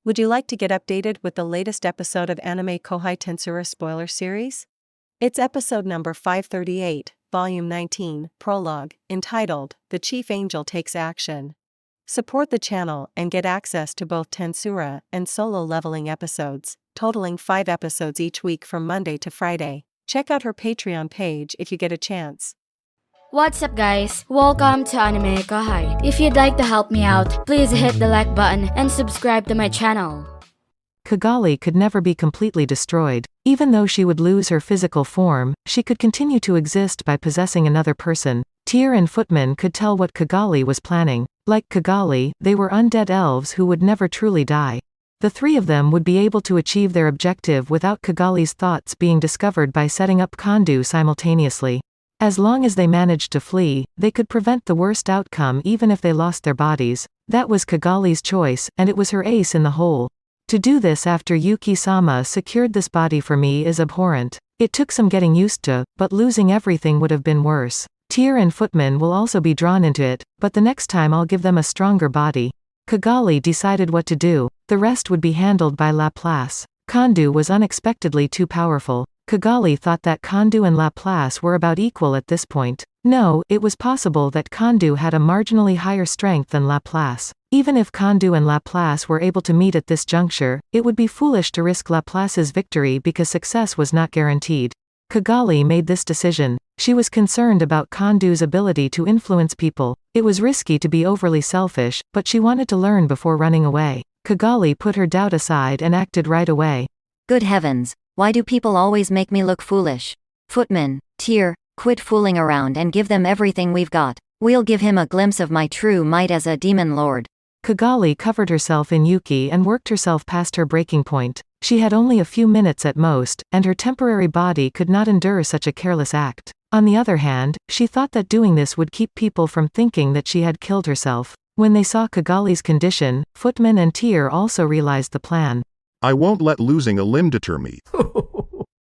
Would you like to get updated with the latest episode of AnimeKouhai Tensura spoiler series? It's episode number 538, volume 19, prologue, entitled, The Chief Angel Takes Action. Support the channel and get access to both Tensura and solo leveling episodes, totaling 5 episodes each week from Monday to Friday. Check out her Patreon page if you get a chance. What's up guys, welcome to AnimeKouhai. If you'd like to help me out, please hit the like button and subscribe to my channel. Kagali could never be completely destroyed. Even though she would lose her physical form, she could continue to exist by possessing another person. Tyr and Footman could tell what Kagali was planning. Like Kagali, they were undead elves who would never truly die. The three of them would be able to achieve their objective without Kagali's thoughts being discovered by setting up Kandu simultaneously. As long as they managed to flee, they could prevent the worst outcome even if they lost their bodies. That was Kagali's choice, and it was her ace in the hole. To do this after Yuki-sama secured this body for me is abhorrent. It took some getting used to, but losing everything would have been worse. Tyr and Footman will also be drawn into it, but the next time I'll give them a stronger body. Kagali decided what to do. The rest would be handled by Laplace. Kandu was unexpectedly too powerful. Kagali thought that Kandu and Laplace were about equal at this point. No, it was possible that Kandu had a marginally higher strength than Laplace. Even if Kandu and Laplace were able to meet at this juncture, it would be foolish to risk Laplace's victory because success was not guaranteed. Kagali made this decision. She was concerned about Kandu's ability to influence people. It was risky to be overly selfish, but she wanted to learn before running away. Kagali put her doubt aside and acted right away. Good heavens, why do people always make me look foolish? Footman, Tyr, quit fooling around and give them everything we've got. We'll give him a glimpse of my true might as a demon lord. Kagali covered herself in Yuki and worked herself past her breaking point. She had only a few minutes at most, and her temporary body could not endure such a careless act. On the other hand, she thought that doing this would keep people from thinking that she had killed herself. When they saw Kagali's condition, Footman and Tyr also realized the plan. I won't let losing a limb deter me.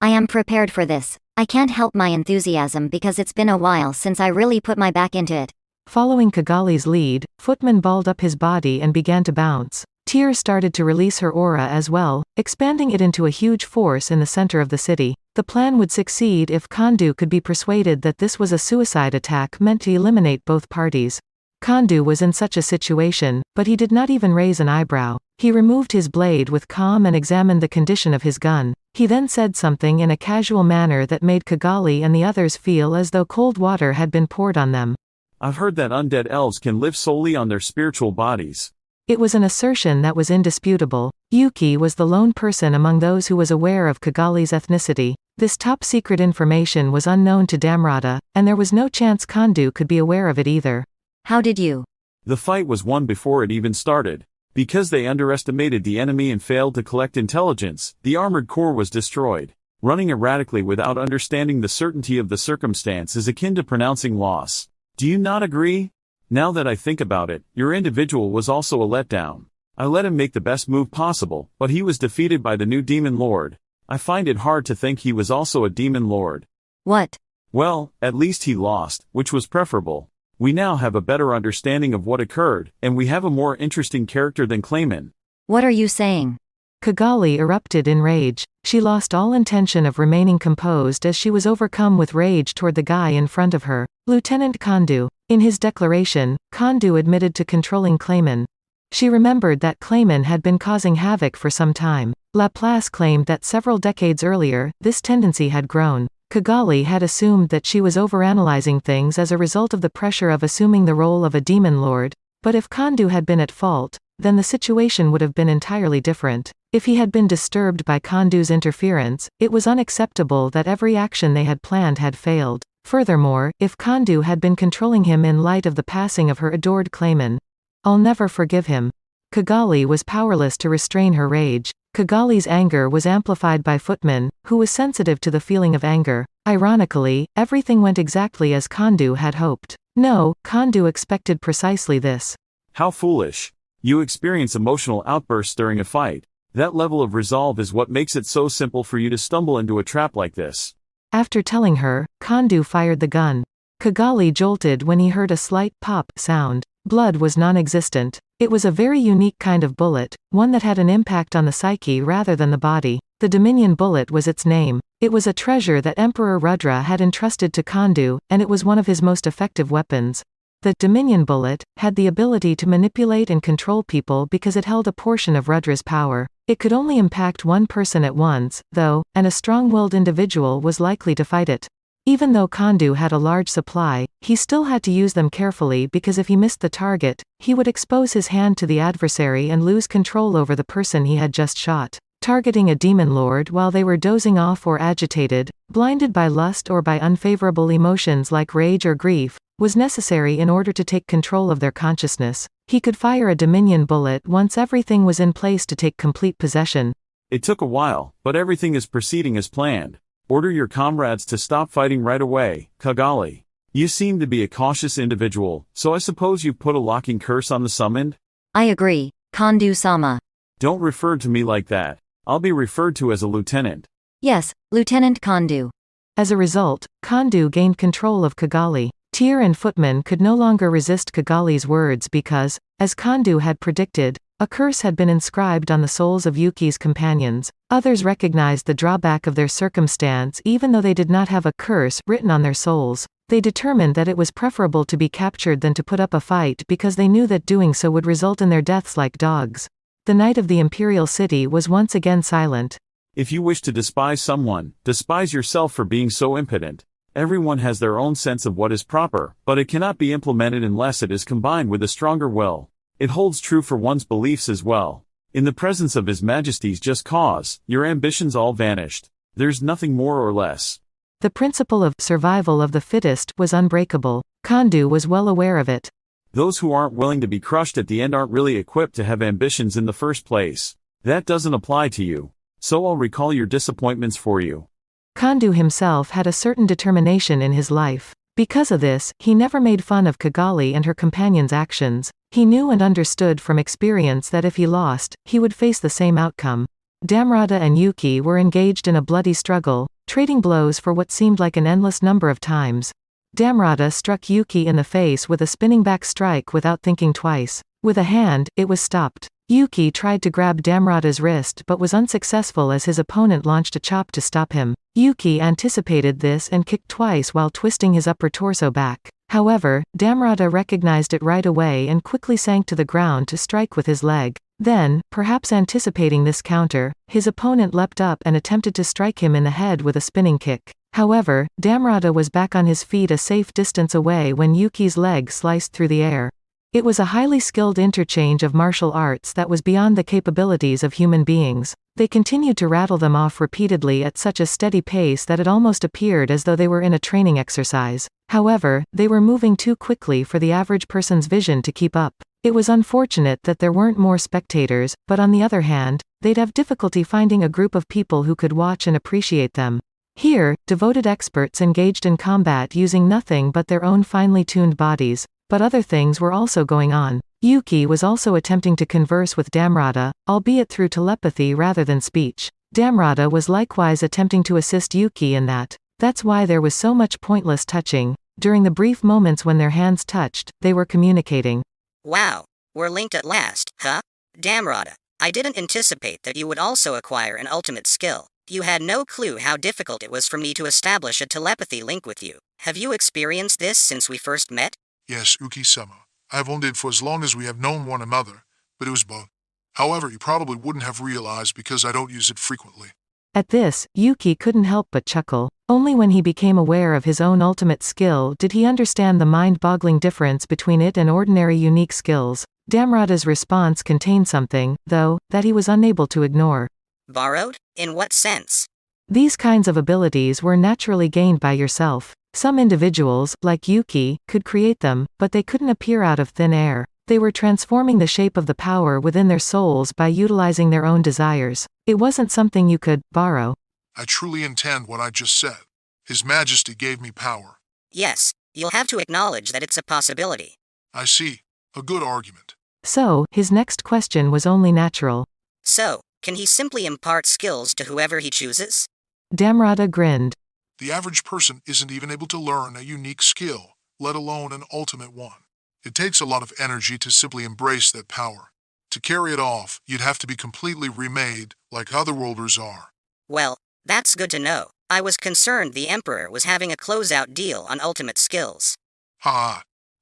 I am prepared for this. I can't help my enthusiasm because it's been a while since I really put my back into it. Following Kagali's lead, Footman balled up his body and began to bounce. Tyr started to release her aura as well, expanding it into a huge force in the center of the city. The plan would succeed if Kandu could be persuaded that this was a suicide attack meant to eliminate both parties. Kandu was in such a situation, but he did not even raise an eyebrow. He removed his blade with calm and examined the condition of his gun. He then said something in a casual manner that made Kagali and the others feel as though cold water had been poured on them. I've heard that undead elves can live solely on their spiritual bodies. It was an assertion that was indisputable. Yuki was the lone person among those who was aware of Kagali's ethnicity. This top-secret information was unknown to Damrada, and there was no chance Kandu could be aware of it either. How did you? The fight was won before it even started. Because they underestimated the enemy and failed to collect intelligence, the armored core was destroyed. Running erratically without understanding the certainty of the circumstance is akin to pronouncing loss. Do you not agree? Now that I think about it, your individual was also a letdown. I let him make the best move possible, but he was defeated by the new demon lord. I find it hard to think he was also a demon lord. What? Well, at least he lost, which was preferable. We now have a better understanding of what occurred, and we have a more interesting character than Clayman. What are you saying? Kagali erupted in rage. She lost all intention of remaining composed as she was overcome with rage toward the guy in front of her, Lieutenant Kandu. In his declaration, Kandu admitted to controlling Clayman. She remembered that Clayman had been causing havoc for some time. Laplace claimed that several decades earlier, this tendency had grown. Kagali had assumed that she was overanalyzing things as a result of the pressure of assuming the role of a demon lord, but if Kandu had been at fault, then the situation would have been entirely different. If he had been disturbed by Kandu's interference, it was unacceptable that every action they had planned had failed. Furthermore, if Kandu had been controlling him in light of the passing of her adored Clayman, I'll never forgive him. Kagali was powerless to restrain her rage. Kagali's anger was amplified by Footman, who was sensitive to the feeling of anger. Ironically, everything went exactly as Kandu had hoped. No, Kandu expected precisely this. How foolish. You experience emotional outbursts during a fight. That level of resolve is what makes it so simple for you to stumble into a trap like this. After telling her, Kandu fired the gun. Kagali jolted when he heard a slight pop sound. Blood was non-existent. It was a very unique kind of bullet, one that had an impact on the psyche rather than the body. The Dominion bullet was its name. It was a treasure that Emperor Rudra had entrusted to Kandu, and it was one of his most effective weapons. The Dominion bullet had the ability to manipulate and control people because it held a portion of Rudra's power. It could only impact one person at once, though, and a strong-willed individual was likely to fight it. Even though Kandu had a large supply, he still had to use them carefully because if he missed the target, he would expose his hand to the adversary and lose control over the person he had just shot. Targeting a demon lord while they were dozing off or agitated, blinded by lust or by unfavorable emotions like rage or grief, was necessary in order to take control of their consciousness. He could fire a Dominion bullet once everything was in place to take complete possession. It took a while, but everything is proceeding as planned. Order your comrades to stop fighting right away, Kagali. You seem to be a cautious individual, so I suppose you've put a locking curse on the summoned? I agree, Kandu-sama. Don't refer to me like that. I'll be referred to as a lieutenant. Yes, Lieutenant Kandu. As a result, Kandu gained control of Kagali. Tyr and Footman could no longer resist Kagali's words because, as Kandu had predicted, a curse had been inscribed on the souls of Yuki's companions. Others recognized the drawback of their circumstance even though they did not have a curse written on their souls. They determined that it was preferable to be captured than to put up a fight because they knew that doing so would result in their deaths like dogs. The night of the Imperial City was once again silent. If you wish to despise someone, despise yourself for being so impotent. Everyone has their own sense of what is proper, but it cannot be implemented unless it is combined with a stronger will. It holds true for one's beliefs as well. In the presence of His Majesty's just cause, your ambitions all vanished. There's nothing more or less. The principle of survival of the fittest was unbreakable. Kandu was well aware of it. Those who aren't willing to be crushed at the end aren't really equipped to have ambitions in the first place. That doesn't apply to you. So I'll recall your disappointments for you. Kandu himself had a certain determination in his life. Because of this, he never made fun of Kagali and her companions' actions. He knew and understood from experience that if he lost, he would face the same outcome. Damrada and Yuki were engaged in a bloody struggle, trading blows for what seemed like an endless number of times. Damrada struck Yuki in the face with a spinning back strike without thinking twice. With a hand, it was stopped. Yuki tried to grab Damrada's wrist but was unsuccessful as his opponent launched a chop to stop him. Yuki anticipated this and kicked twice while twisting his upper torso back. However, Damrada recognized it right away and quickly sank to the ground to strike with his leg. Then, perhaps anticipating this counter, his opponent leapt up and attempted to strike him in the head with a spinning kick. However, Damrada was back on his feet a safe distance away when Yuki's leg sliced through the air. It was a highly skilled interchange of martial arts that was beyond the capabilities of human beings. They continued to rattle them off repeatedly at such a steady pace that it almost appeared as though they were in a training exercise. However, they were moving too quickly for the average person's vision to keep up. It was unfortunate that there weren't more spectators, but on the other hand, they'd have difficulty finding a group of people who could watch and appreciate them. Here, devoted experts engaged in combat using nothing but their own finely tuned bodies. But other things were also going on. Yuki was also attempting to converse with Damrada, albeit through telepathy rather than speech. Damrada was likewise attempting to assist Yuki in that. That's why there was so much pointless touching. During the brief moments when their hands touched, they were communicating. Wow, we're linked at last, huh? Damrada, I didn't anticipate that you would also acquire an ultimate skill. You had no clue how difficult it was for me to establish a telepathy link with you. Have you experienced this since we first met? Yes, Uki-sama. I've owned it for as long as we have known one another, but it was both. However, you probably wouldn't have realized because I don't use it frequently. At this, Yuki couldn't help but chuckle. Only when he became aware of his own ultimate skill did he understand the mind-boggling difference between it and ordinary unique skills. Damrada's response contained something, though, that he was unable to ignore. Borrowed? In what sense? These kinds of abilities were naturally gained by yourself. Some individuals, like Yuki, could create them, but they couldn't appear out of thin air. They were transforming the shape of the power within their souls by utilizing their own desires. It wasn't something you could borrow. I truly intend what I just said. His Majesty gave me power. Yes, you'll have to acknowledge that it's a possibility. I see. A good argument. So, his next question was only natural. So, can he simply impart skills to whoever he chooses? Damrada grinned. The average person isn't even able to learn a unique skill, let alone an ultimate one. It takes a lot of energy to simply embrace that power. To carry it off, you'd have to be completely remade, like otherworlders are. Well, that's good to know. I was concerned the Emperor was having a closeout deal on ultimate skills.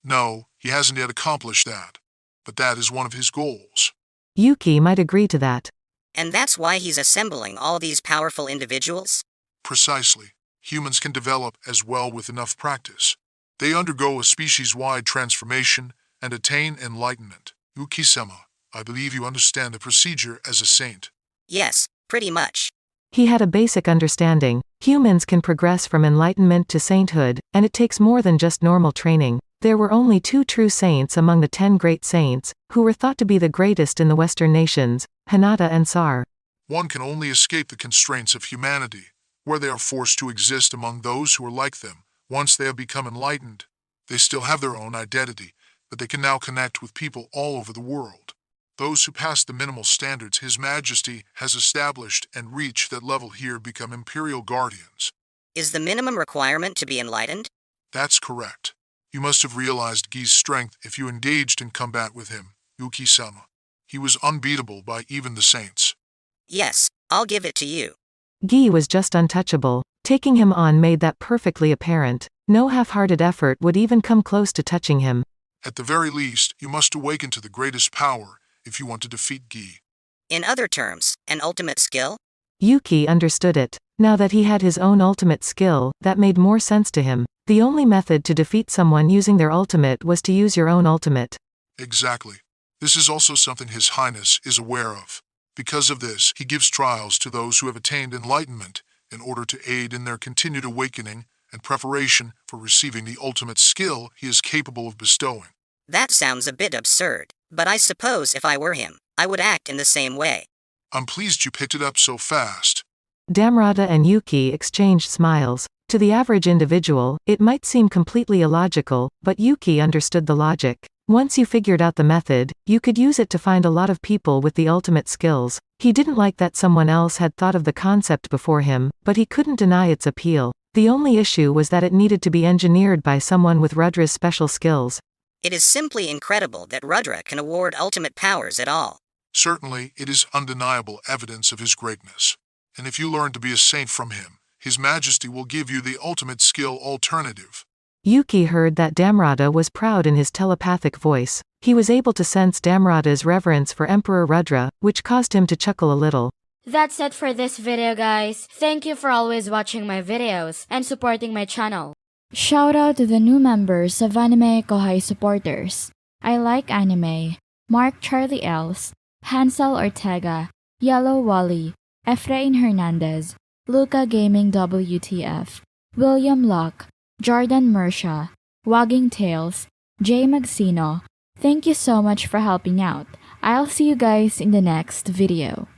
No, he hasn't yet accomplished that. But that is one of his goals. Yuki might agree to that. And that's why he's assembling all these powerful individuals? Precisely. Humans can develop as well with enough practice. They undergo a species-wide transformation and attain enlightenment. Yuki-sama, I believe you understand the procedure as a saint. Yes, pretty much. He had a basic understanding. Humans can progress from enlightenment to sainthood, and it takes more than just normal training. There were only 2 true saints among the 10 great saints, who were thought to be the greatest in the Western nations, Hinata and Sar. One can only escape the constraints of humanity, where they are forced to exist among those who are like them. Once they have become enlightened, they still have their own identity, but they can now connect with people all over the world. Those who pass the minimal standards His Majesty has established and reach that level here become Imperial Guardians. Is the minimum requirement to be enlightened? That's correct. You must have realized Gi's strength if you engaged in combat with him, Yuki-sama. He was unbeatable by even the saints. Yes, I'll give it to you. Gi was just untouchable. Taking him on made that perfectly apparent. No half-hearted effort would even come close to touching him. At the very least, you must awaken to the greatest power if you want to defeat Gi. In other terms, an ultimate skill? Yuki understood it. Now that he had his own ultimate skill, that made more sense to him. The only method to defeat someone using their ultimate was to use your own ultimate. Exactly. This is also something His Highness is aware of. Because of this, he gives trials to those who have attained enlightenment in order to aid in their continued awakening and preparation for receiving the ultimate skill he is capable of bestowing. That sounds a bit absurd, but I suppose if I were him, I would act in the same way. I'm pleased you picked it up so fast. Damrada and Yuki exchanged smiles. To the average individual, it might seem completely illogical, but Yuki understood the logic. Once you figured out the method, you could use it to find a lot of people with the ultimate skills. He didn't like that someone else had thought of the concept before him, but he couldn't deny its appeal. The only issue was that it needed to be engineered by someone with Rudra's special skills. It is simply incredible that Rudra can award ultimate powers at all. Certainly, it is undeniable evidence of his greatness. And if you learn to be a saint from him, His Majesty will give you the ultimate skill alternative. Yuki heard that Damrada was proud in his telepathic voice. He was able to sense Damrada's reverence for Emperor Rudra, which caused him to chuckle a little. That's it for this video, guys. Thank you for always watching my videos and supporting my channel. Shout out to the new members of AnimeKouhai supporters. I Like Anime, Mark Charlie Els, Hansel Ortega, Yellow Wally, Efrain Hernandez, Luca Gaming WTF, William Locke, Jordan Mersha, Wagging Tales, Jay Magsino. Thank you so much for helping out. I'll see you guys in the next video.